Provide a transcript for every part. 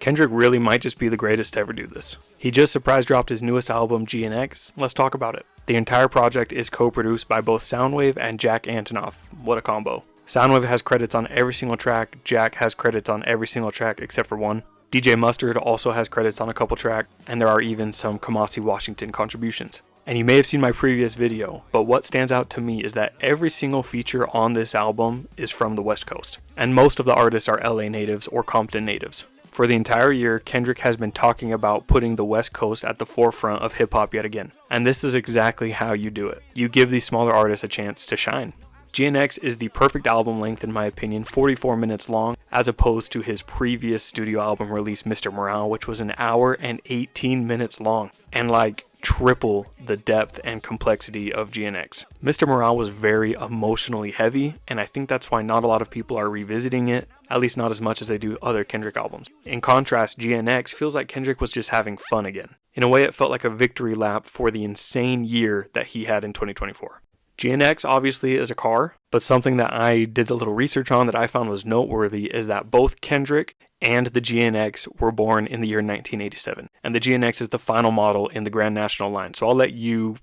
Kendrick really might just be the greatest to ever do this. He just surprise dropped his newest album, GNX. Let's talk about it. The entire project is co-produced by both Soundwave and Jack Antonoff. What a combo. Soundwave has credits on every single track, Jack has credits on every single track except for one. DJ Mustard also has credits on a couple tracks, and there are even some Kamasi Washington contributions. And you may have seen my previous video, but what stands out to me is that every single feature on this album is from the West Coast, and most of the artists are LA natives or Compton natives. For the entire year, Kendrick has been talking about putting the West Coast at the forefront of hip-hop yet again. And this is exactly how you do it. You give these smaller artists a chance to shine. GNX is the perfect album length in my opinion, 44 minutes long, as opposed to his previous studio album release, Mr. Morale, which was an hour and 18 minutes long, and like triple the depth and complexity of GNX. Mr. Morale was very emotionally heavy, and I think that's why not a lot of people are revisiting it, at least not as much as they do other Kendrick albums. In contrast, GNX feels like Kendrick was just having fun again. In a way, it felt like a victory lap for the insane year that he had in 2024. GNX obviously is a car, but something that I did a little research on that I found was noteworthy is that both Kendrick and the GNX were born in the year 1987. And the GNX is the final model in the Grand National line, so I'll let you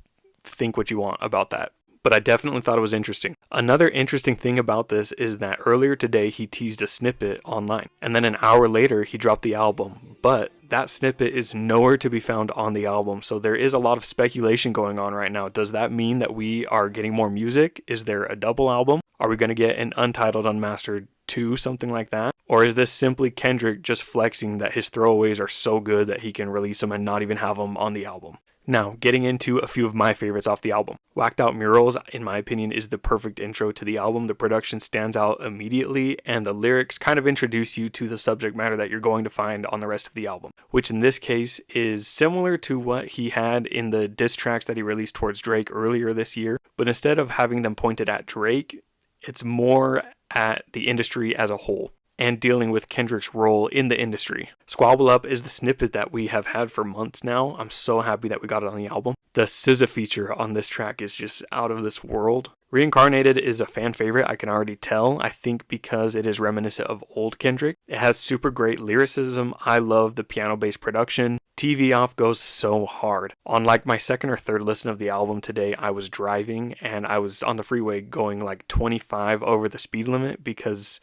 think what you want about that. But I definitely thought it was interesting. Another interesting thing about this is that earlier today he teased a snippet online, and then an hour later he dropped the album, but that snippet is nowhere to be found on the album, so there is a lot of speculation going on right now. Does that mean that we are getting more music? Is there a double album? Are we going to get an Untitled Unmastered 2, something like that? Or is this simply Kendrick just flexing that his throwaways are so good that he can release them and not even have them on the album? Now, getting into a few of my favorites off the album. Whacked Out Murals, in my opinion, is the perfect intro to the album. The production stands out immediately, and the lyrics kind of introduce you to the subject matter that you're going to find on the rest of the album, which in this case is similar to what he had in the diss tracks that he released towards Drake earlier this year, but instead of having them pointed at Drake, it's more at the industry as a whole, and dealing with Kendrick's role in the industry. Squabble Up is the snippet that we have had for months now. I'm so happy that we got it on the album. The SZA feature on this track is just out of this world. Reincarnated is a fan favorite, I can already tell. I think because it is reminiscent of old Kendrick. It has super great lyricism. I love the piano-based production. TV Off goes so hard. On like my second or third listen of the album today, I was driving and I was on the freeway going like 25 over the speed limit because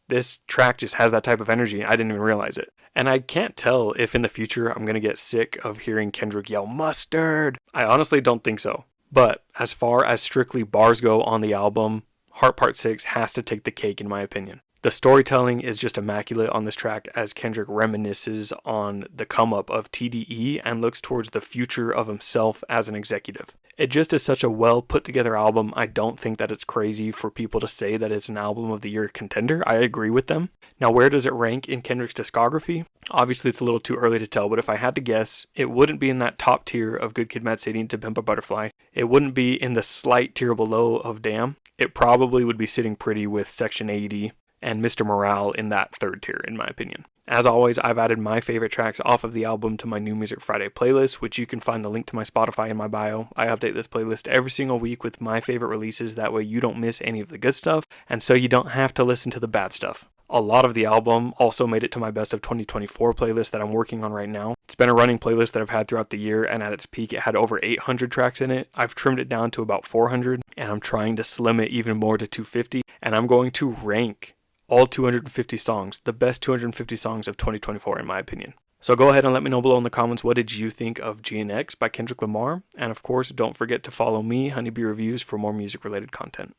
this track just has that type of energy. I didn't even realize it. And I can't tell if in the future I'm going to get sick of hearing Kendrick yell mustard. I honestly don't think so. But as far as strictly bars go on the album, Heart Part 6 has to take the cake in my opinion. The storytelling is just immaculate on this track as Kendrick reminisces on the come up of TDE and looks towards the future of himself as an executive. It just is such a well put together album. I don't think that it's crazy for people to say that it's an album of the year contender. I agree with them. Now, where does it rank in Kendrick's discography? Obviously, it's a little too early to tell, but if I had to guess, it wouldn't be in that top tier of Good Kid, Mad City and To Pimp a Butterfly. It wouldn't be in the slight tier below of Damn. It probably would be sitting pretty with Section 80 and Mr. Morale in that third tier, in my opinion. As always, I've added my favorite tracks off of the album to my New Music Friday playlist, which you can find the link to my Spotify in my bio. I update this playlist every single week with my favorite releases, that way you don't miss any of the good stuff, and so you don't have to listen to the bad stuff. A lot of the album also made it to my Best of 2024 playlist that I'm working on right now. It's been a running playlist that I've had throughout the year, and at its peak it had over 800 tracks in it. I've trimmed it down to about 400, and I'm trying to slim it even more to 250, and I'm going to rank all 250 songs, the best 250 songs of 2024 in my opinion. So go ahead and let me know below in the comments, what did you think of GNX by Kendrick Lamar? And of course, don't forget to follow me, Honeybee Reviews, for more music related content.